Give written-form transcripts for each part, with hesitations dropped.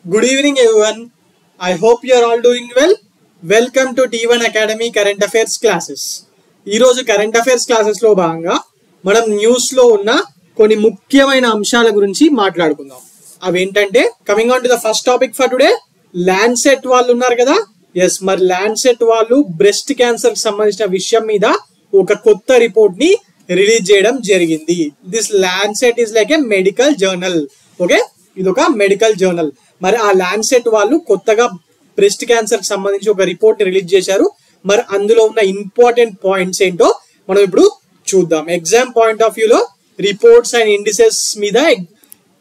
Good evening everyone. I hope you are all doing well. Welcome to T1 Academy Current Affairs classes. ఈ రోజు current affairs classes లో భాగంగా మనం news లో ఉన్న కొన్ని ముఖ్యమైన అంశాల గురించి మాట్లాడుకుందాం. అవేంటంటే coming on to the first topic for today, Lancet వాళ్ళు ఉన్నారు కదా. ఎస్, మరి ల్యాన్సెట్ వాళ్ళు బ్రెస్ట్ క్యాన్సర్ కి సంబంధించిన విషయం మీద ఒక కొత్త రిపోర్ట్ ని రిలీజ్ చేయడం జరిగింది. This Lancet is like A medical journal. Okay, ఇది ఒక మెడికల్ జర్నల్. మరి ఆ ల్యాన్సెట్ వాళ్ళు కొత్తగా బ్రెస్ట్ క్యాన్సర్ కి సంబంధించి ఒక రిపోర్ట్ రిలీజ్ చేశారు. మరి అందులో ఉన్న ఇంపార్టెంట్ పాయింట్స్ ఏంటో మనం ఇప్పుడు చూద్దాం. ఎగ్జామ్ పాయింట్ ఆఫ్ వ్యూలో రిపోర్ట్స్ అండ్ ఇండిసెస్ మీద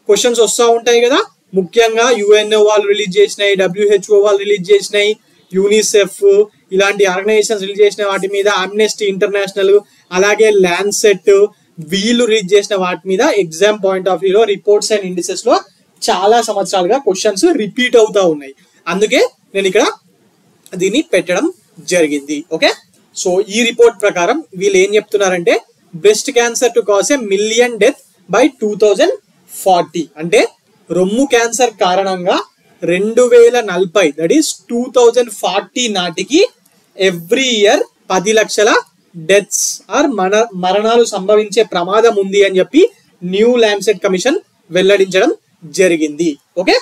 క్వశ్చన్స్ వస్తూ ఉంటాయి కదా. ముఖ్యంగా యుఎన్ఓ వాళ్ళు రిలీజ్ చేసినాయి, డబ్ల్యూహెచ్ఓ వాళ్ళు రిలీజ్ చేసినాయి, యూనిసెఫ్ ఇలాంటి ఆర్గనైజేషన్స్ రిలీజ్ చేసిన వాటి మీద, ఆమ్నెస్టీ ఇంటర్నేషనల్, అలాగే ల్యాన్సెట్ వీళ్ళు రిలీజ్ చేసిన వాటి మీద ఎగ్జామ్ పాయింట్ ఆఫ్ వ్యూలో రిపోర్ట్స్ అండ్ ఇండిసెస్ లో చాలా సంవత్సరాలుగా క్వశ్చన్స్ రిపీట్ అవుతా ఉన్నాయి. అందుకే నేను ఇక్కడ దీన్ని పెట్టడం జరిగింది. ఓకే, సో ఈ రిపోర్ట్ ప్రకారం వీళ్ళు ఏం చెప్తున్నారంటే breast cancer to cause A million death by 2040, అంటే రొమ్ము క్యాన్సర్ కారణంగా 2040 దట్ ఈస్ 2040 నాటికి ఎవ్రీ ఇయర్ 10 లక్షల డెత్స్ ఆర్ మరణాలు సంభవించే ప్రమాదం ఉంది అని చెప్పి న్యూ ల్యాన్సెట్ కమిషన్ వెల్లడించడం జరిగింది. ఓకే,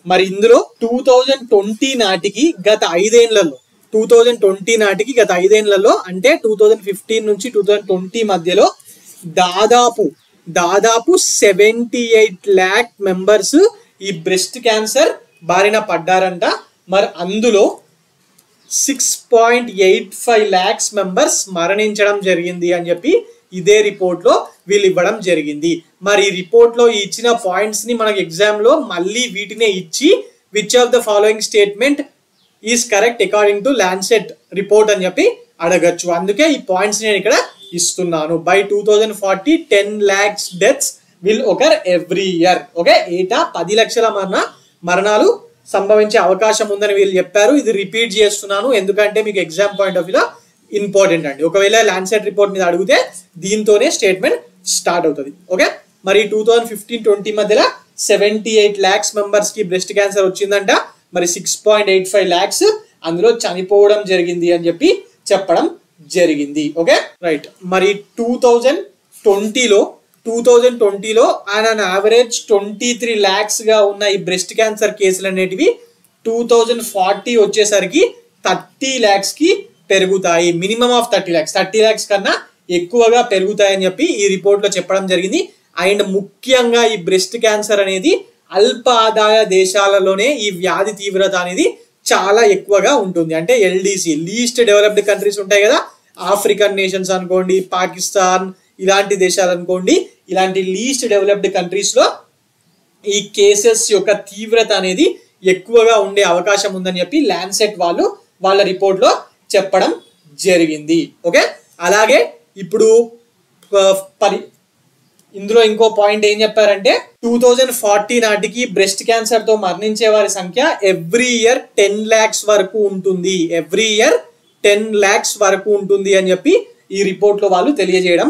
మరి ఇందులో 2020 నాటికి గత 5 ఏళ్లలో 2020 నాటికి గత 5 ఏళ్లలో అంటే 2015 నుంచి 2020 మధ్యలో దాదాపు 78 lakh మెంబర్స్ ఈ బ్రెస్ట్ క్యాన్సర్ బారిన పడ్డారంట. మరి అందులో 6.85 lakhs మెంబర్స్ మరణించడం జరిగింది అని చెప్పి ఇదే రిపోర్ట్ లో వీళ్ళు ఇవ్వడం జరిగింది. మరి ఈ రిపోర్ట్ లో ఇచ్చిన పాయింట్స్ ని మనకి ఎగ్జామ్ లో మళ్ళీ వీటినే ఇచ్చి which of the following statement is correct according to Lancet report అని చెప్పి అడగచ్చు. అందుకే ఈ పాయింట్స్ నేను ఇక్కడ ఇస్తున్నాను. By 2040 10 lakhs deaths will occur every year. Okay, ఏటా 10 లక్షల మరణాలు సంభవించే అవకాశం ఉందని వీళ్ళు చెప్పారు. ఇది రిపీట్ చేస్తున్నాను ఎందుకంటే మీకు ఎగ్జామ్ పాయింట్ ఆఫ్ వ్యూలో ఇంపార్టెంట్ అండి. ఒకవేళ ల్యాన్సెట్ రిపోర్ట్ మీద అడిగితే దీంతోనే స్టేట్మెంట్ స్టార్ట్ అవుతుంది. ఓకే, మరి 2015-20 మధ్యలో 78 lakhs మెంబర్స్ కి బ్రెస్ట్ క్యాన్సర్ వచ్చిందంట. మరి 6.85 lakhs అందులో చనిపోవడం జరిగింది అని చెప్పి చెప్పడం జరిగింది. Okay, right. మరి 2020లో ఆన్ యావరేజ్ 23 lakhs గా ఉన్న ఈ బ్రెస్ట్ క్యాన్సర్ కేసులు అనేటివి 2040 వచ్చేసరికి 30 lakhs కి పెరుగుతాయి. మినిమం ఆఫ్ 30 lakhs కన్నా ఎక్కువగా పెరుగుతాయని చెప్పి ఈ రిపోర్ట్ లో చెప్పడం జరిగింది. అండ్ ముఖ్యంగా ఈ బ్రెస్ట్ క్యాన్సర్ అనేది అల్ప ఆదాయ దేశాలలోనే ఈ వ్యాధి తీవ్రత అనేది చాలా ఎక్కువగా ఉంటుంది. అంటే ఎల్డిసి లీస్ట్ డెవలప్డ్ కంట్రీస్ ఉంటాయి కదా, ఆఫ్రికన్ నేషన్స్ అనుకోండి, పాకిస్తాన్ ఇలాంటి దేశాలు అనుకోండి, ఇలాంటి లీస్ట్ డెవలప్డ్ కంట్రీస్ లో ఈ కేసెస్ యొక్క తీవ్రత అనేది ఎక్కువగా ఉండే అవకాశం ఉందని చెప్పి ల్యాన్సెట్ వాళ్ళు వాళ్ళ రిపోర్ట్ లో చెప్పడం జరిగింది. ఓకే, అలాగే ఇప్పుడు ఇందులో ఇంకో పాయింట్ ఏం చెప్పారంటే 2040 నాటికి బ్రెస్ట్ క్యాన్సర్ తో మరణించే వారి సంఖ్య ఎవ్రీ ఇయర్ 10 lakhs వరకు ఉంటుంది. ఎవ్రీ ఇయర్ 10 lakhs వరకు ఉంటుంది అని చెప్పి ఈ రిపోర్ట్ లో వాళ్ళు తెలియజేయడం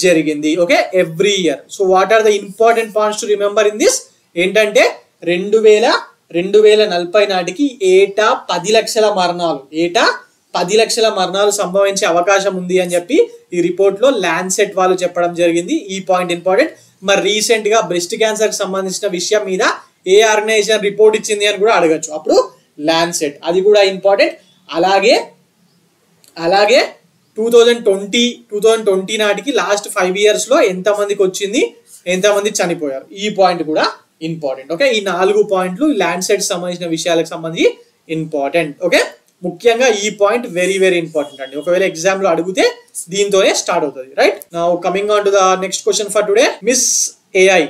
జరిగింది. Okay, every year. So what are the important points to remember in this ఏంటంటే 2040 నాటికి ఏటా 10 లక్షల మరణాలు సంభవించే అవకాశం ఉంది అని చెప్పి ఈ రిపోర్ట్ లో ల్యాన్సెట్ వాళ్ళు చెప్పడం జరిగింది. ఈ పాయింట్ ఇంపార్టెంట్. మరి రీసెంట్ గా బ్రెస్ట్ క్యాన్సర్ కి సంబంధించిన విషయం మీద ఏ ఆర్గనైజేషన్ రిపోర్ట్ ఇచ్చింది అని కూడా అడగచ్చు. అప్పుడు ల్యాన్సెట్, అది కూడా ఇంపార్టెంట్. అలాగే 2020 నాటికి లాస్ట్ 5 years లో ఎంతమందికి వచ్చింది, ఎంతమంది చనిపోయారు, ఈ పాయింట్ కూడా ఇంపార్టెంట్. ఓకే, ఈ 4 పాయింట్లు ల్యాన్సెట్ సంబంధించిన విషయాలకు సంబంధించి ఇంపార్టెంట్. ఓకే, ముఖ్యంగా ఈ పాయింట్ వెరీ వెరీ ఇంపార్టెంట్ అండి. ఒకవేళ ఎగ్జామ్ లో అడిగితే దీంతోనే స్టార్ట్ అవుతుంది. Right, now coming on to the next question for today. Miss AI,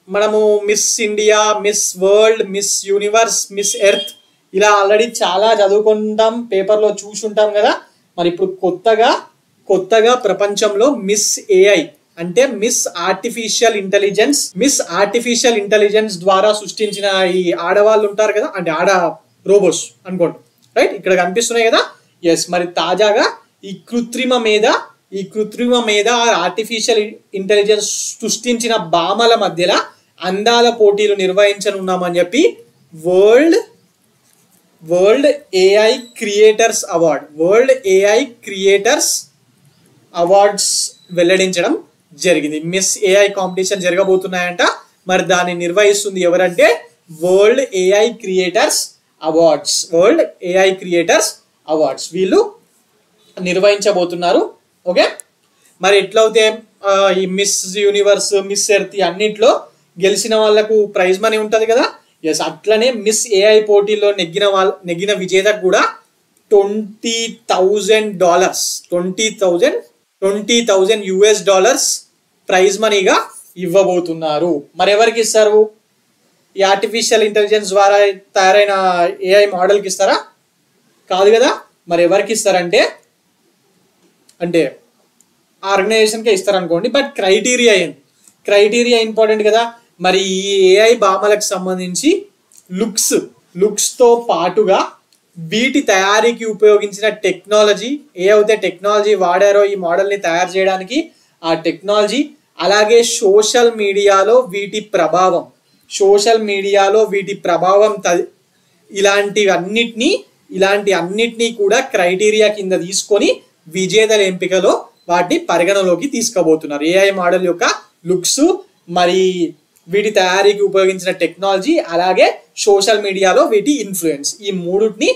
మనము Miss India, Miss World, Miss Universe, Miss Earth ఇలా ఆల్రెడీ చాలా చదువుకుంటాం, పేపర్లో చూసుంటాం కదా. మరి ఇప్పుడు కొత్తగా ప్రపంచంలో మిస్ ఏఐ అంటే మిస్ ఆర్టిఫిషియల్ ఇంటెలిజెన్స్ ద్వారా సృష్టించిన ఈ ఆడవాళ్ళు ఉంటారు కదా, అంటే ఆడ రోబోట్స్ అనుకోండి. రైట్, ఇక్కడ కనిపిస్తున్నాయి కదా. ఎస్, మరి తాజాగా ఈ కృత్రిమ మీద ఆర్టిఫిషియల్ ఇంటెలిజెన్స్ సృష్టించిన భామల మధ్యలో అందాల పోటీలు నిర్వహించనున్నామని చెప్పి World AI Creators Award, World AI Creators Awards వెల్లడించడం జరిగింది. మిస్ ఏఐ కాంపిటీషన్ జరగబోతున్నాయంట. మరి దాన్ని నిర్వహిస్తుంది ఎవరంటే World AI Creators Awards, World AI Creators Awards వీళ్ళు నిర్వహించబోతున్నారు. ఓకే, మరి ఎట్లయితే ఈ మిస్ యూనివర్స్, మిస్ ఎర్త్ అన్నిట్లో గెలిచిన వాళ్ళకు ప్రైజ్ మనీ ఉంటుంది కదా. ఎస్, అట్లనే మిస్ ఏఐ పోటీలో నెగ్గిన విజేతకు కూడా $20,000 ప్రైజ్ మనీగా ఇవ్వబోతున్నారు. మరి ఎవరికి ఇస్తారు? ఈ ఆర్టిఫిషియల్ ఇంటెలిజెన్స్ ద్వారా తయారైన ఏఐ మోడల్కి ఇస్తారా? కాదు కదా. మరి ఎవరికి ఇస్తారంటే ఆర్గనైజేషన్కే ఇస్తారనుకోండి. బట్ క్రైటీరియా ఇంపార్టెంట్ కదా. మరి ఈ ఏఐ భామలకు సంబంధించి లుక్స్తో పాటుగా వీటి తయారీకి ఉపయోగించిన టెక్నాలజీ, ఏవైతే టెక్నాలజీ వాడారో ఈ మోడల్ని తయారు చేయడానికి ఆ టెక్నాలజీ, అలాగే సోషల్ మీడియాలో వీటి ప్రభావం ఇలాంటి అన్నిటినీ కూడా క్రైటీరియా కింద తీసుకొని విజేతల ఎంపికలో వాటిని పరిగణలోకి తీసుకోబోతున్నారు. ఏఐ మోడల్ యొక్క లుక్స్, మరి వీటి తయారీకి ఉపయోగించిన టెక్నాలజీ, అలాగే సోషల్ మీడియాలో వీటి ఇన్ఫ్లుయెన్స్, ఈ మూడుని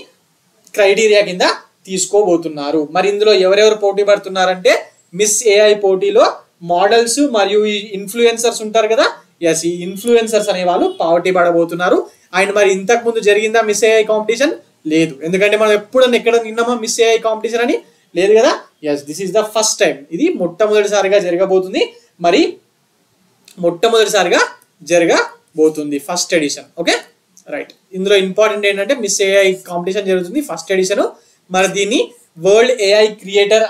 క్రైటీరియా కింద తీసుకోబోతున్నారు. మరి ఇందులో ఎవరెవరు పోటీ పడుతున్నారంటే మిస్ ఏఐ పోటీలో మోడల్స్ మరియు ఈ ఇన్ఫ్లుయెన్సర్స్ ఉంటారు కదా. ఎస్, ఈ ఇన్ఫ్లుయెన్సర్స్ అనే వాళ్ళు పోటీ పడబోతున్నారు. అండ్ మరి ఇంతకు ముందు జరిగిందా మిస్ ఏఐ కాంపిటీషన్? లేదు. ఎందుకంటే మనం ఎప్పుడన్నా ఎక్కడ నిన్నామా మిస్ ఏఐ కాంపిటీషన్ అని? లేదు కదా. Yes, this is the first time. ఇది మొట్టమొదటిసారిగా జరగబోతుంది. మరి మొట్టమొదటిసారిగా జరగబోతుంది ఫస్ట్ ఎడిషన్. Okay, right. ఇందులో ఇంపార్టెంట్ ఏంటంటే మిస్ ఏఐ కాంపిటీషన్ జరుగుతుంది ఫస్ట్ ఎడిషన్. మరి దీన్ని వరల్డ్ ఏఐ క్రియేటర్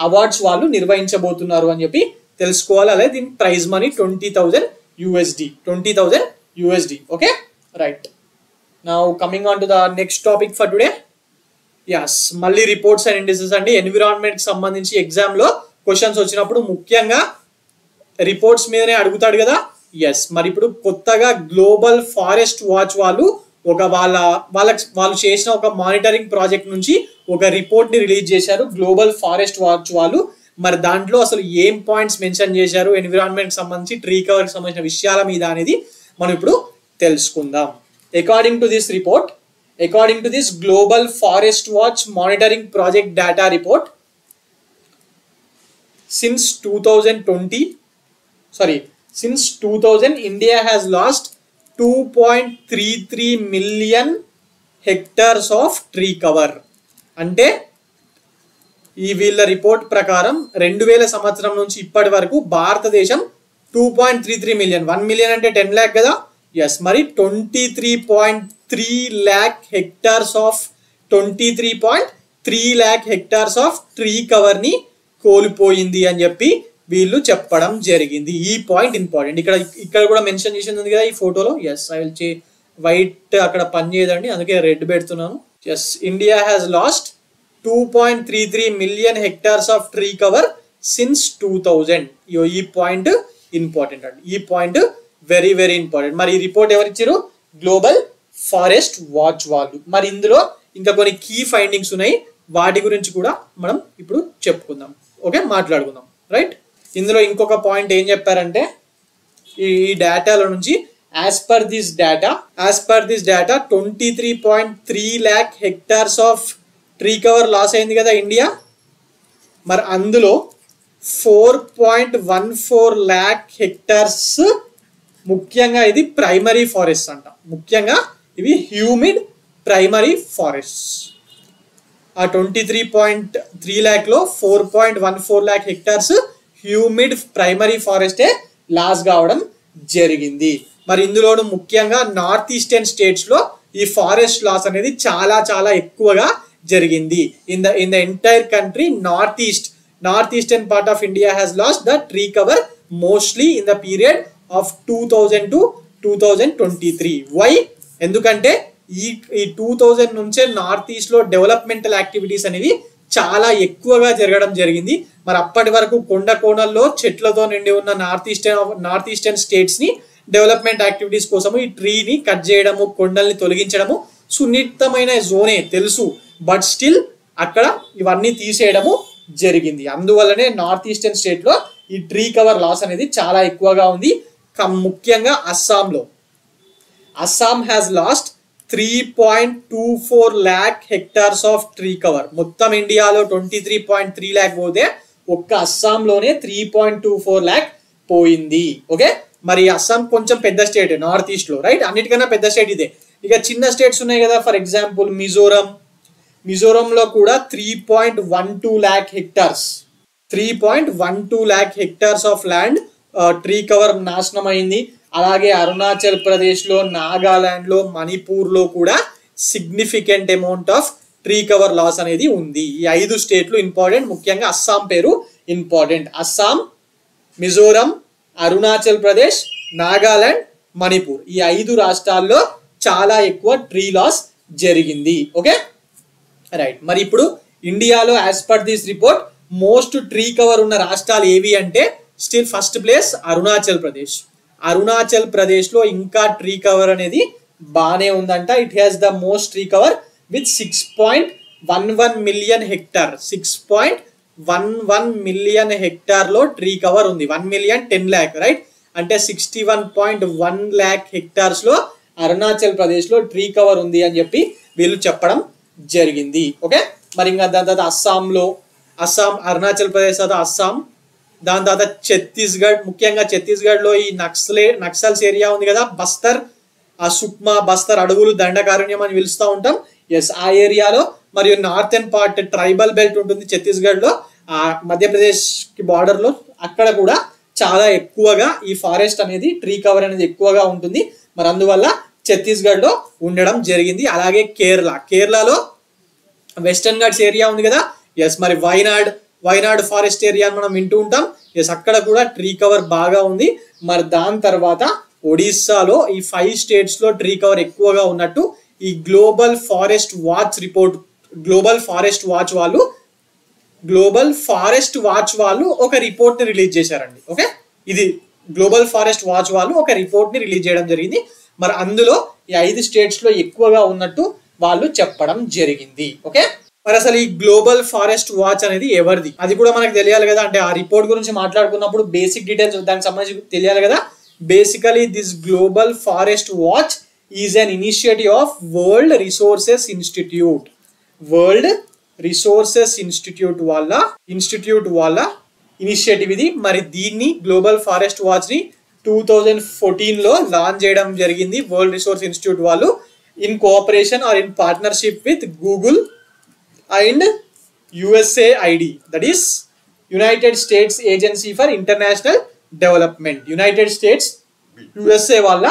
అవార్డ్స్ వాళ్ళు నిర్వహించబోతున్నారు అని చెప్పి తెలుసుకోవాలి. అలాగే దీని prize money $20,000. Okay, right. Now coming on to the next topic for today. Yes, మళ్ళీ రిపోర్ట్స్ అండ్ ఇండిసెస్ అండి. ఎన్విరాన్మెంట్ కి సంబంధించి ఎగ్జామ్ లో క్వశ్చన్స్ వచ్చినప్పుడు ముఖ్యంగా రిపోర్ట్స్ మీదనే అడుగుతాడు కదా. ఎస్, మరి ఇప్పుడు కొత్తగా గ్లోబల్ ఫారెస్ట్ వాచ్ వాళ్ళు వాళ్ళు చేసిన ఒక మానిటరింగ్ ప్రాజెక్ట్ నుంచి ఒక రిపోర్ట్ ని రిలీజ్ చేశారు గ్లోబల్ ఫారెస్ట్ వాచ్ వాళ్ళు. మరి దాంట్లో అసలు ఏం పాయింట్స్ మెన్షన్ చేశారు ఎన్విరాన్మెంట్ సంబంధించి, ట్రీ కవర్ కి సంబంధించిన విషయాల మీద అనేది మనం ఇప్పుడు తెలుసుకుందాం. According to this global forest watch monitoring project data report, since 2000 India has lost 2.33 million hectares of tree cover. అంటే ఈ వీళ్ళ రిపోర్ట్ ప్రకారం 2000 సంవత్సరం నుంచి ఇప్పటి వరకు భారతదేశం 2.33 మిలియన్, 1 మిలియన్ అంటే 10 lakh కదా. ఎస్, మరి 23.3 lakh hectares of tree cover ని కోల్పోయింది అని చెప్పి వీళ్ళు చెప్పడం జరిగింది. ఈ పాయింట్ ఇంపార్టెంట్. ఇక్కడ కూడా మెన్షన్ చేసింది ఉంది కదా ఈ ఫోటోలో. ఎస్, ఐ విల్ వైట్ అక్కడ పని చేయదండి, అందుకే రెడ్ పెడుతున్నాను. Yes, India has lost 2.33 million hectares of tree cover since 2000. ఈ పాయింట్ ఇంపార్టెంట్ అండి. ఈ పాయింట్ వెరీ వెరీ ఇంపార్టెంట్. మరి ఈ రిపోర్ట్ ఎవరు ఇచ్చారు? గ్లోబల్ ఫారెస్ట్ వాచ్ వాళ్ళు. మరి ఇందులో ఇంకా కొన్ని కీ ఫైండింగ్స్ ఉన్నాయి, వాటి గురించి కూడా మనం ఇప్పుడు చెప్పుకుందాం. ఓకే, మాట్లాడుకుందాం. రైట్. ఇందులో ఇంకొక పాయింట్ ఏం చెప్పారంటే ఈ డేటాలో నుంచి as per this data 23.3 lakh hectares of tree cover loss అయింది కదా ఇండియా. మరి అందులో 4.14 lakh hectares ముఖ్యంగా ఇది ప్రైమరీ ఫారెస్ట్ అంట. ముఖ్యంగా ఇవి హ్యూమిడ్ ప్రైమరీ ఫారెస్ట్. ఆ 23.3 lakh లో 4.14 lakh hectares హ్యూమిడ్ ప్రైమరీ ఫారెస్టే లాస్ కావడం జరిగింది. మరి ఇందులోనూ ముఖ్యంగా నార్త్ ఈస్టర్న్ స్టేట్స్ లో ఈ ఫారెస్ట్ లాస్ అనేది చాలా చాలా ఎక్కువగా జరిగింది. In the entire country north eastern part of India has lost the tree cover mostly in the period of 2000 to 2023. Why? ఎందుకంటే ఈ 2000 నుంచే నార్త్ ఈస్ట్ లో డెవలప్మెంటల్ యాక్టివిటీస్ అనేవి చాలా ఎక్కువగా జరగడం జరిగింది. మరి అప్పటి వరకు కొండ కోణల్లో చెట్లతో నిండి ఉన్న నార్త్ ఈస్టర్న్ స్టేట్స్ ని డెవలప్మెంట్ యాక్టివిటీస్ కోసము ఈ ట్రీని కట్ చేయడము, కొండల్ని తొలగించడము సున్నితమైన జోనే తెలుసు, బట్ స్టిల్ అక్కడ ఇవన్నీ తీసేయడము జరిగింది. అందువల్లనే నార్త్ ఈస్టర్న్ స్టేట్ లో ఈ ట్రీ కవర్ లాస్ అనేది చాలా ఎక్కువగా ఉంది. ముఖ్యంగా అస్సాంలో. Assam has lost 3.24 lakh hectares of tree cover. మొత్తం ఇండియాలో 23.3 lakh పోతే ఒక్క అస్సాంలోనే 3.24 lakh పోయింది. ఓకే, మరి అస్సాం కొంచెం పెద్ద స్టేట్ నార్త్ ఈస్ట్ లో, రైట్? అన్నిటికన్నా పెద్ద స్టేట్ ఇదే. ఇక చిన్న స్టేట్స్ ఉన్నాయి కదా, ఫర్ ఎగ్జాంపుల్ మిజోరంలో కూడా 3.12 lakh hectares 3.12 lakh hectares of land tree cover నాశనం అయింది. అలాగే అరుణాచల్ ప్రదేశ్ లో, నాగాలాండ్ లో, మణిపూర్ లో కూడా significant amount of tree cover loss అనేది ఉంది. ఈ 5 స్టేట్లు ఇంపార్టెంట్, ముఖ్యంగా అస్సాం పేరు ఇంపార్టెంట్. అస్సాం, మిజోరం, అరుణాచల్ ప్రదేశ్, నాగాలాండ్, మణిపూర్ ఈ 5 రాష్ట్రాల్లో చాలా ఎక్కువ ట్రీ లాస్ జరిగింది. Okay, right. మరి ఇప్పుడు ఇండియాలో as per this report most tree cover ఉన్న రాష్ట్రాలు ఏవి అంటే still first place Arunachal Pradesh. Arunachal Pradesh లో ఇంకా ట్రీ కవర్ అనేది బానే ఉందంట. It has the most tree cover with 6.11 million hectare 6.11 million hectare లో ట్రీ కవర్ ఉంది. 1 million 10 lakh, రైట్? అంటే 61.1 lakh hectares లో అరుణాచల్ ప్రదేశ్ లో ట్రీ కవర్ ఉంది అని చెప్పి వీళ్ళు చెప్పడం జరిగింది. ఓకే, మరి ఇంకా దాని తర్వాత అస్సాం, అరుణాచల్ ప్రదేశ్ తర్వాత అస్సాం, దాని తర్వాత ఛత్తీస్గఢ్. ముఖ్యంగా ఛత్తీస్గఢ్ లో ఈ నక్సల్స్ ఏరియా ఉంది కదా, బస్తర్, ఆ సుక్మా, బస్తర్ అడవులు దండకారణ్యం అని పిలుస్తూ ఉంటాం. ఎస్, ఆ ఏరియాలో. మరియు నార్థన్ పార్ట్ ట్రైబల్ బెల్ట్ ఉంటుంది ఛత్తీస్గఢ్ లో, ఆ మధ్యప్రదేశ్ కి బార్డర్ లో. అక్కడ కూడా చాలా ఎక్కువగా ఈ ఫారెస్ట్ అనేది, ట్రీ కవర్ అనేది ఎక్కువగా ఉంటుంది. మరి అందువల్ల ఛత్తీస్గఢ్ లో ఉండడం జరిగింది. అలాగే కేరళలో వెస్టర్న్ ఘాట్స్ ఏరియా ఉంది కదా, ఎస్. మరి వైనాడ్ ఫారెస్ట్ ఏరియా మనం వింటూ ఉంటాం. ఎస్, అక్కడ కూడా ట్రీ కవర్ బాగా ఉంది. మరి దాని తర్వాత ఒడిస్సాలో ఈ 5 స్టేట్స్ లో ట్రీ కవర్ ఎక్కువగా ఉన్నట్టు ఈ గ్లోబల్ ఫారెస్ట్ వాచ్ వాళ్ళు ఒక రిపోర్ట్ ని రిలీజ్ చేశారండి. ఓకే, ఇది గ్లోబల్ ఫారెస్ట్ వాచ్ వాళ్ళు ఒక రిపోర్ట్ ని రిలీజ్ చేయడం జరిగింది. మరి అందులో ఈ 5 స్టేట్స్ లో ఎక్కువగా ఉన్నట్టు వాళ్ళు చెప్పడం జరిగింది. ఓకే, మరి అసలు ఈ గ్లోబల్ ఫారెస్ట్ వాచ్ అనేది ఎవరిది అది కూడా మనకు తెలియాలి కదా. అంటే ఆ రిపోర్ట్ గురించి మాట్లాడుకున్నప్పుడు బేసిక్ డీటెయిల్స్ దానికి సంబంధించి తెలియాలి కదా. Basically this global forest watch is an initiative of world resources institute వాళ్ళ ఇనిషియేటివ్ ఇది. మరి దీన్ని గ్లోబల్ ఫారెస్ట్ వాచ్ ని 2014 లో లాంచ్ చేయడం జరిగింది వరల్డ్ రిసోర్స్ ఇన్స్టిట్యూట్ వాళ్ళు, in cooperation or in partnership with Google and USAID, that is United States Agency for International Development. United States USA వాళ్ళ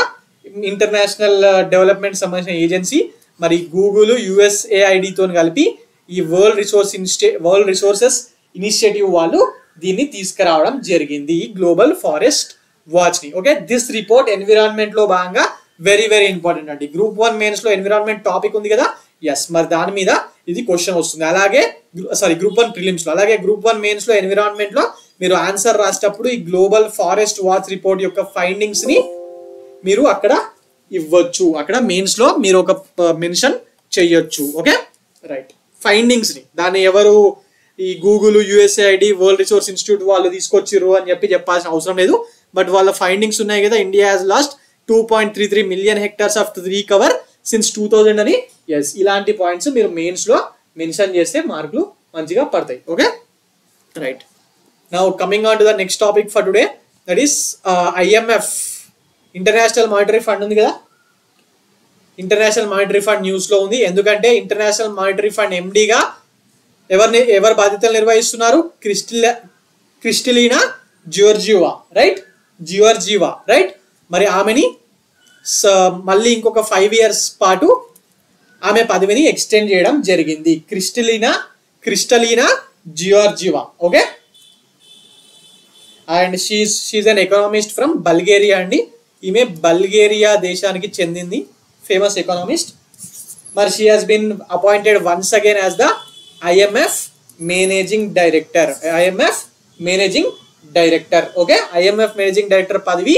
ఇంటర్నేషనల్ డెవలప్మెంట్ సంబంధించిన ఏజెన్సీ. మరి గూగుల్ USAID తో కలిపి ఈ వరల్డ్ రిసోర్సెస్ ఇనిషియేటివ్ వాళ్ళు దీన్ని తీసుకురావడం జరిగింది, ఈ గ్లోబల్ ఫారెస్ట్ వాచ్ ని. ఓకే, దిస్ రిపోర్ట్ ఎన్విరాన్మెంట్ లో భాగంగా వెరీ వెరీ ఇంపార్టెంట్ అండి. గ్రూప్ 1 మెయిన్స్ లో ఎన్విరాన్మెంట్ టాపిక్ ఉంది కదా, ఎస్. మరి దాని మీద ఇది క్వశ్చన్ వస్తుంది. అలాగే గ్రూప్ 1 ప్రిలిమ్స్ లో, అలాగే గ్రూప్ 1 మెయిన్స్ లో ఎన్విరాన్మెంట్ లో మీరు ఆన్సర్ రాసేటప్పుడు ఈ గ్లోబల్ ఫారెస్ట్ వాచ్ రిపోర్ట్ యొక్క ఫైండింగ్స్ ని మీరు అక్కడ ఇవ్వచ్చు. అక్కడ మెయిన్స్ లో మీరు ఒక మెన్షన్ చేయొచ్చు. Okay, right. ఫైండింగ్స్ ని దాన్ని ఎవరు ఈ Google USAID world Resource Institute వాళ్ళు తీసుకొచ్చిర్రు అని చెప్పాల్సిన అవసరం లేదు. బట్ వాళ్ళ ఫైండింగ్స్ ఉన్నాయి కదా, India has last 2.33 million hectares of tree cover since 2000 అని. ఎస్, ఇలాంటి పాయింట్స్ మీరు మెయిన్స్ లో మెన్షన్ చేస్తే మార్కులు మంచిగా పడతాయి. Okay, right. Now coming on to the next topic for today, that is IMF international monetary fund ఉంది కదా. ఇంటర్నేషనల్ మానిటరీ ఫండ్ న్యూస్ లో ఉంది. ఎందుకంటే ఇంటర్నేషనల్ మానిటరీ ఫండ్ ఎండిగా ఎవరు బాధ్యతలు నిర్వహిస్తున్నారు? క్రిస్టలినా జియోర్జివా, రైట్. మరి ఆమెని మళ్ళీ ఇంకొక 5 years పాటు ఆమె పదవిని ఎక్స్టెండ్ చేయడం జరిగింది. Kristalina Georgieva. Okay, and she an economist from Bulgaria అండి. ఈమె బల్గేరియా దేశానికి చెందింది, ఫేమస్ ఎకనామిస్ట్. మరి she has been appointed once again as the IMF managing director. Okay, IMF managing director పదవి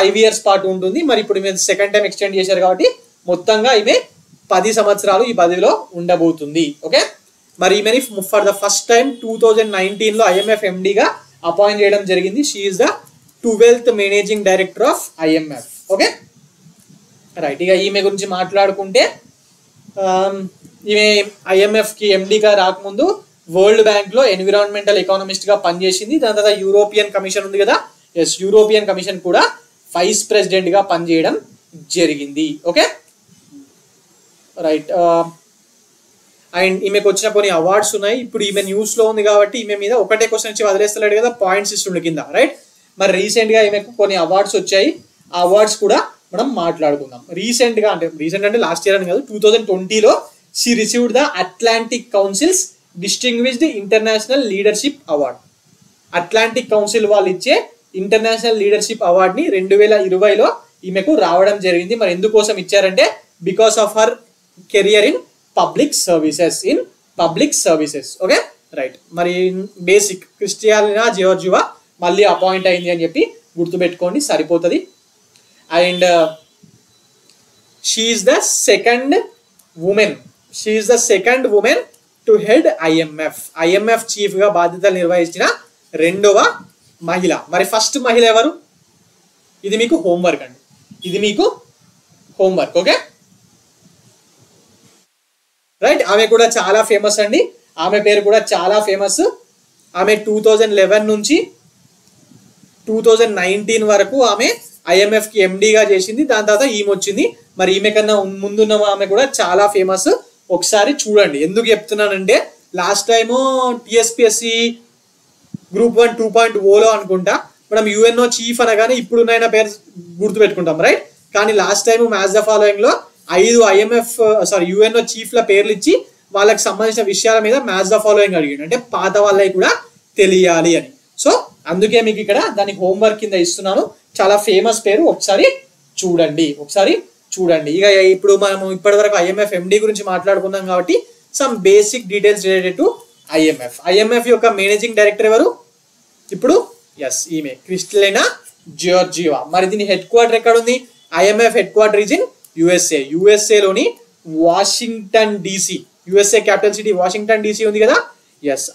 5 years పాటు ఉంటుంది. మరి ఇప్పుడు మీరు సెకండ్ టైం ఎక్స్టెండ్ చేశారు కాబట్టి మొత్తంగా ఈమె 10 సంవత్సరాలు ఈ పదవిలో ఉండబోతుంది. ఓకే, మరి ఈమెని ఫర్ ద ఫస్ట్ టైం 2019లో IMF MDగా అపాయింట్ చేయడం జరిగింది. She is the 12th managing director of IMF. Okay right, ఇక ఈమె గురించి మాట్లాడుకుంటే ఈమె IMFకి MDగా రాకముందు వరల్డ్ బ్యాంక్లో ఎన్విరాన్మెంటల్ ఎకానమిస్ట్గా పనిచేసింది. దాని తర్వాత యూరోపియన్ కమిషన్ ఉంది కదా, యూరోపియన్ కమిషన్ కూడా వైస్ ప్రెసిడెంట్గా పనిచేయడం జరిగింది. ఓకే రైట్, అండ్ ఈమెకు వచ్చిన కొన్ని అవార్డ్స్ ఉన్నాయి. ఇప్పుడు ఈమె న్యూస్లో ఉంది కాబట్టి ఈమె మీద ఒకటే క్వశ్చన్ ఇచ్చి వదిలేస్తలేడు కదా, పాయింట్స్ ఇస్తుండే కింద. రైట్, మరి రీసెంట్గా ఈమెకు కొన్ని అవార్డ్స్ వచ్చాయి. ఆ అవార్డ్స్ కూడా మనం మాట్లాడుకుందాం. రీసెంట్ అంటే లాస్ట్ ఇయర్ అని కాదు, 2020లో she received the Atlantic Council's distinguished international leadership award. Atlantic Council వాళ్ళు ఇచ్చే ఇంటర్నేషనల్ లీడర్షిప్ అవార్డ్ని 2020లో ఈమెకు రావడం జరిగింది. మరి ఎందుకోసం ఇచ్చారంటే because of her career in public services. Okay right, మరి బేసిక్ క్రిస్టియానా జార్జివా మళ్ళీ అపాయింట్ అయింది అని చెప్పి గుర్తుపెట్టుకోండి, సరిపోతుంది. And she is the second women to head IMF chief గా బాధ్యతలు నిర్వహించిన రెండవ మహిళ. మరి ఫస్ట్ మహిళ ఎవరు? ఇది మీకు హోంవర్క్ అండి, ఓకే రైట్. ఆమె కూడా చాలా ఫేమస్ అండి, ఆమె పేరు కూడా చాలా ఫేమస్. ఆమె 2011 నుంచి 2019 వరకు ఆమె IMFకి MDగా చేసింది. దాని తర్వాత ఈమె వచ్చింది. మరి ఈమె కన్నా ముందున్న ఆమె కూడా చాలా ఫేమస్. ఒకసారి చూడండి. ఎందుకు చెప్తున్నానంటే లాస్ట్ టైము TSPSC గ్రూప్ 1 2.0లో అనుకుంటా మనం UNO చీఫ్ అనగానే ఇప్పుడున్న పేరు గుర్తుపెట్టుకుంటాం రైట్. కానీ last time match the following లో 5 UNO చీఫ్ల పేర్లు ఇచ్చి వాళ్ళకి సంబంధించిన విషయాల మీద మ్యాచ్ ద ఫాలోయింగ్ అడిగాడు, అంటే పాత వాళ్ళకి కూడా తెలియాలి అని. సో అందుకే మీకు ఇక్కడ దాని హోంవర్క్ కింద ఇస్తున్నాను. చాలా ఫేమస్ పేరు, ఒకసారి చూడండి. ఇక ఇప్పుడు మనము ఇప్పటి వరకు IMF MD గురించి మాట్లాడుకున్నాం కాబట్టి some basic details related to IMF యొక్క మేనేజింగ్ డైరెక్టర్ ఎవరు? ఇప్పుడు ఈమె క్రిస్టియానా జార్జివా. మరి దీని హెడ్ క్వార్టర్ ఎక్కడ ఉంది? IMF head quarter is in USA లోని Washington DC. USA capital city Washington DC ఉంది కదా,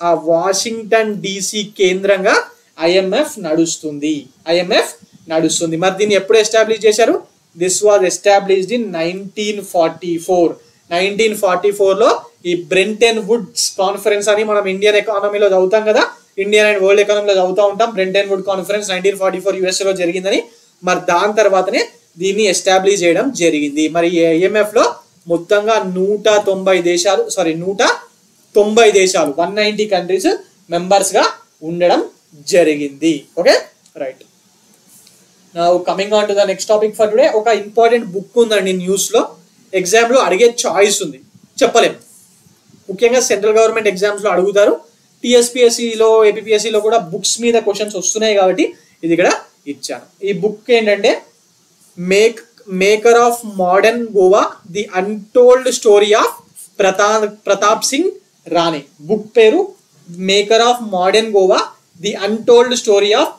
ఆ వాషింగ్టన్ DC కేంద్రంగా IMF నడుస్తుంది. మరి దీన్ని ఎప్పుడు ఎస్టాబ్లిష్ చేశారు? దిస్ వాజ్ ఎస్టాబ్లిష్డ్ ఇన్ 1944లో ఈ బ్రెంటన్ వుడ్స్ కాన్ఫరెన్స్ అని మనం ఇండియన్ ఎకానమీలో చదువుతాం కదా, ఇండియన్ అండ్ వరల్డ్ ఎకానమీలో చదువుతూ ఉంటాం. బ్రెంటన్ వుడ్ కాన్ఫరెన్స్ 1944 USA లో జరిగిందని. మరి దాని తర్వాతనే దీన్ని ఎస్టాబ్లిష్ చేయడం జరిగింది. మరి IMF లో మొత్తంగా 190 దేశాలు 190 కంట్రీస్ మెంబర్స్ గా ఉండడం జరిగింది. Okay right, now coming on to the next topic for today. ఒక ఇంపార్టెంట్ బుక్ ఉందండి న్యూస్ లో, ఎగ్జామ్ లో అడిగే చాయిస్ ఉంది, చెప్పలేము. ముఖ్యంగా సెంట్రల్ గవర్నమెంట్ ఎగ్జామ్స్ లో అడుగుతారు, TSPSCలో APPSCలో కూడా బుక్స్ మీద క్వశ్చన్స్ వస్తున్నాయి కాబట్టి ఇది ఇక్కడ ఇచ్చాను. ఈ బుక్ ఏంటంటే maker of modern Goa, the untold story of Pratap Singh Rane. Book పేరు maker of modern Goa, the untold story of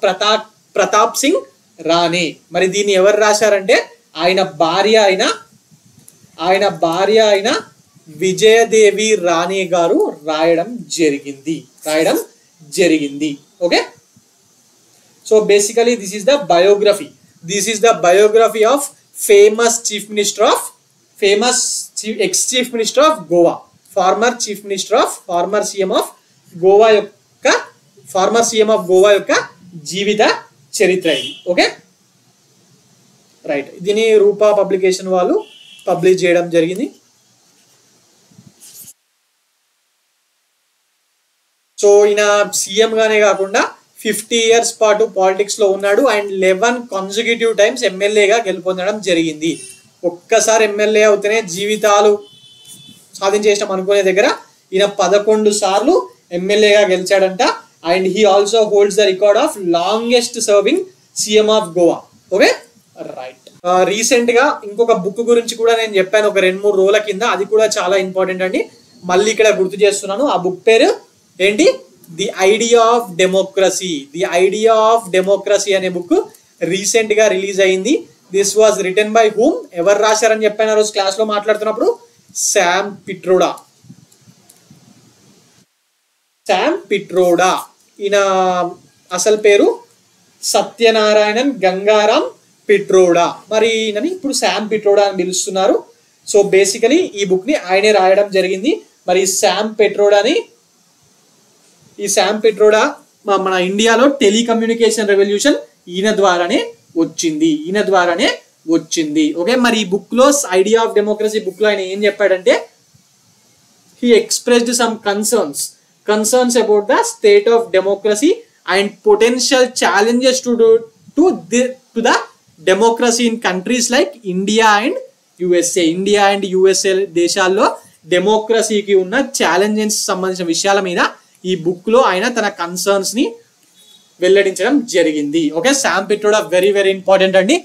Pratap Singh Rane. మరి దీన్ని ఎవరు రాశారంటే ఆయన భార్య అయిన విజయదేవి రాణే గారు రాయడం జరిగింది. Okay, so basically this is the biography of famous ex-chief minister of Goa, former CM of Goa యొక్క జీవిత చరిత్ర ఇది. ఓకే రైట్, దీని రూపా పబ్లికేషన్ వాళ్ళు పబ్లిష్ చేయడం జరిగింది. సో ఈయన సీఎం గానే కాకుండా 50 years పాటు పాలిటిక్స్ లో ఉన్నాడు అండ్ 11 consecutive times ఎమ్మెల్యేగా గెలుపొందడం జరిగింది. ఒక్కసారి ఎమ్మెల్యే అవుతేనే జీవితాలు సాధించేసాం అనుకునే దగ్గర ఈయన 11 సార్లు ఎమ్మెల్యేగా గెలిచాడంట. And he also holds the record of longest serving CM of Goa. Okay right, recent గా ఇంకొక బుక్ గురించి కూడా నేను చెప్పాను ఒక 2-3 రోజుల కింద, అది కూడా చాలా ఇంపార్టెంట్ అండి, మళ్ళీ ఇక్కడ గుర్తు చేస్తున్నాను. ఆ బుక్ పేరు ఏంటి? ది ఐడియా ఆఫ్ డెమోక్రసీ అనే బుక్ రీసెంట్ గా రిలీజ్ అయింది. This was written by whom, ఎవరు రాశారని చెప్పాను ఆ రోజు క్లాస్ లో మాట్లాడుతున్నప్పుడు, శామ్ పిట్రోడా. శామ్ పిట్రోడా, ఈయన అసలు పేరు సత్యనారాయణన్ గంగారాం పిట్రోడా. మరి ఈయనని ఇప్పుడు శామ్ పిట్రోడా అని పిలుస్తున్నారు. సో బేసికలీ ఈ బుక్ ని ఆయనే రాయడం జరిగింది. మరి ఈ శామ్ పిట్రోడా మన ఇండియాలో టెలికమ్యూనికేషన్ రెవల్యూషన్ ఈయన ద్వారానే వచ్చింది. ఓకే, మరి ఈ బుక్ లో ఐడియా ఆఫ్ డెమోక్రసీ బుక్ లో ఆయన ఏం చెప్పాడంటే, he expressed some concerns about the state of democracy and potential challenges to the democracy in countries like India and USA దేశాల్లో డెమోక్రసీకి ఉన్న ఛాలెంజెస్ సంబంధించిన విషయాల మీద ఈ బుక్ లో ఆయన తన కన్సర్న్స్ ని వెల్లడించడం జరిగింది. Okay, Sam Pitroda very very important అండి.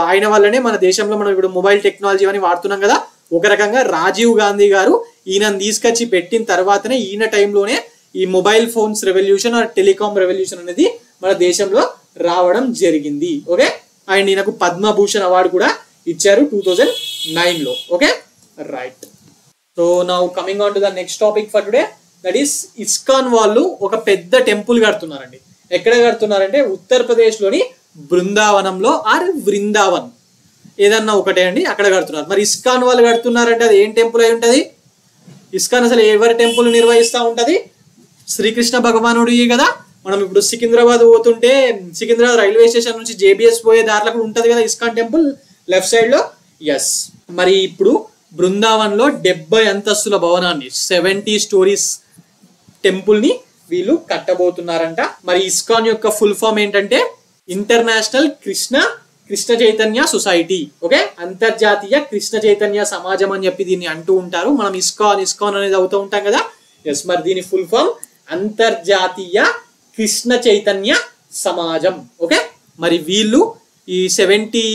ఆయన వల్లనే మన దేశంలో మనం ఇప్పుడు మొబైల్ టెక్నాలజీ అని వాడుతున్నాం కదా. ఒక రకంగా రాజీవ్ గాంధీ గారు ఈయనను తీసుకొచ్చి పెట్టిన తర్వాతనే ఈయన టైంలోనే ఈ mobile phones revolution or telecom revolution అనేది మన దేశంలో రావడం జరిగింది. ఓకే, అండ్ ఈయనకు పద్మభూషణ్ అవార్డు కూడా ఇచ్చారు 2009 లో. Okay, right. So now coming on to the next topic for today, that is ISKCON వాళ్ళు ఒక పెద్ద టెంపుల్ కడుతున్నారండి. ఎక్కడ కడుతున్నారంటే ఉత్తరప్రదేశ్ లోని బృందావనంలో ఆర్ వృందావన్ ఏదన్నా ఒకటే అండి, అక్కడ కడుతున్నారు. మరి ఇస్కాన్ వాళ్ళు కడుతున్నారంటే అది ఏం టెంపుల్ అయి ఉంటది? ఇస్కాన్ అసలు ఎవరి టెంపుల్ నిర్వహిస్తూ ఉంటది? శ్రీకృష్ణ భగవానుడి కదా. మనం ఇప్పుడు సికింద్రాబాద్ పోతుంటే సికింద్రాబాద్ రైల్వే స్టేషన్ నుంచి జేబీఎస్ పోయే దారిలో కూడా ఉంటది కదా ఇస్కాన్ టెంపుల్ లెఫ్ట్ సైడ్ లో. ఎస్, మరి ఇప్పుడు బృందావన్ లో 70 అంతస్తుల భవనాన్ని 70 స్టోరీస్ టెంపుల్ ని వీళ్ళు కట్టబోతున్నారంట. మరి ఇస్కాన్ యొక్క ఫుల్ ఫామ్ ఏంటంటే international Krishna Chaitanya society. Okay, అంతర్జాతీయ కృష్ణ చైతన్య సమాజం అని చెప్పి దీన్ని అంటూ ఉంటారు. మనం ఇస్కాన్ అనేది అవుతూ ఉంటాం కదా. ఎస్, మరి దీని ఫుల్ ఫామ్ అంతర్జాతీయ కృష్ణ చైతన్య సమాజం. ఓకే, మరి వీళ్ళు ఈ 70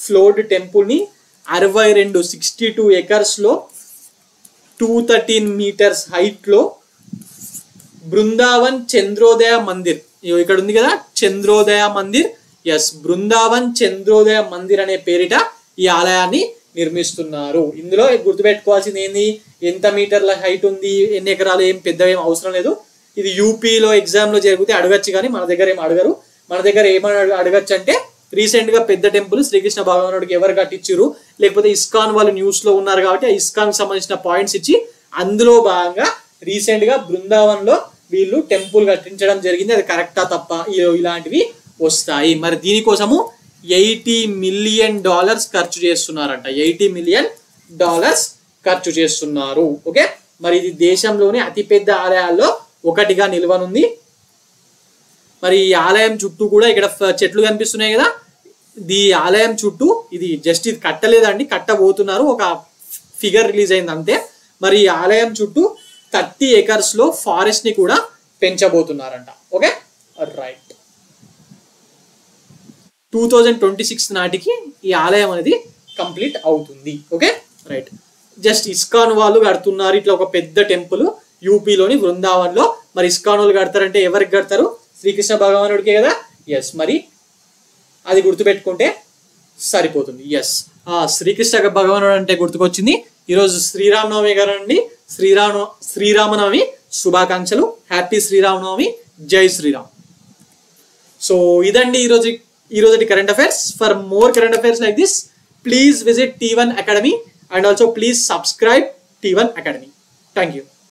ఫ్లోర్డ్ టెంపుల్ ని 62 ఎకర్స్ లో 213 మీటర్స్ హైట్ లో బృందావన్ చంద్రోదయ మందిర్, ఇక్కడ ఉంది కదా చంద్రోదయ మందిర్. ఎస్, బృందావన్ చంద్రోదయ మందిర్ అనే పేరిట ఈ ఆలయాన్ని నిర్మిస్తున్నారు. ఇందులో గుర్తుపెట్టుకోవాల్సింది ఏంది, ఎంత మీటర్ల హైట్ ఉంది, ఎన్ని ఎకరాలు, ఏం పెద్ద ఏం అవసరం లేదు. ఇది యూపీలో ఎగ్జామ్ లో జరిగితే అడగచ్చు, కానీ మన దగ్గర ఏం అడగరు. మన దగ్గర ఏమని అడగచ్చు అంటే రీసెంట్ గా పెద్ద టెంపుల్ శ్రీకృష్ణ భగవానుడికి ఎవరు కట్టించారు, లేకపోతే ఇస్కాన్ వాళ్ళు న్యూస్ లో ఉన్నారు కాబట్టి ఆ ఇస్కాన్ కి సంబంధించిన పాయింట్స్ ఇచ్చి అందులో భాగంగా రీసెంట్ గా బృందావన్ లో వీళ్ళు టెంపుల్ కట్టించడం జరిగింది. అది కరెక్టా తప్ప ఇలాంటివి వస్తాయి. మరి దీనికోసము $80 మిలియన్ ఖర్చు చేస్తున్నారంట. $80 మిలియన్ ఖర్చు చేస్తున్నారు. ఓకే, మరి ఇది దేశంలోని అతిపెద్ద ఆలయాల్లో ఒకటిగా నిల్వనుంది. మరి ఈ ఆలయం చుట్టూ కూడా ఇక్కడ చెట్లు కనిపిస్తున్నాయి కదా, ఈ ఆలయం చుట్టూ ఇది కట్టలేదండి, కట్టబోతున్నారు. ఒక ఫిగర్ రిలీజ్ అయింది అంతే. మరి ఈ ఆలయం చుట్టూ 30 ఎకర్స్ లో ఫారెస్ట్ ని కూడా పెంచబోతున్నారంట. Okay, right. 2026 నాటికి ఈ ఆలయం అనేది కంప్లీట్ అవుతుంది. Okay, right. జస్ట్ ఇస్కాన్ వాళ్ళు కడుతున్నారు ఇట్లా ఒక పెద్ద టెంపుల్ యూపీలోని బృందావన్ లో. మరి ఇస్కాన్ వాళ్ళు కడతారంటే ఎవరికి కడతారు? శ్రీకృష్ణ భగవానుడికే కదా. ఎస్, మరి అది గుర్తుపెట్టుకుంటే సరిపోతుంది. ఎస్, శ్రీకృష్ణ భగవానుడు అంటే గుర్తుకొచ్చింది. ఈరోజు శ్రీరామనవమి గారండి. శ్రీరామనవమి శుభాకాంక్షలు. హ్యాపీ శ్రీరామనవమి. జై శ్రీరామ్. సో ఇదండి ఈరోజు current affairs. For more current affairs like this please visit T1 Academy and also please subscribe T1 Academy. Thank you.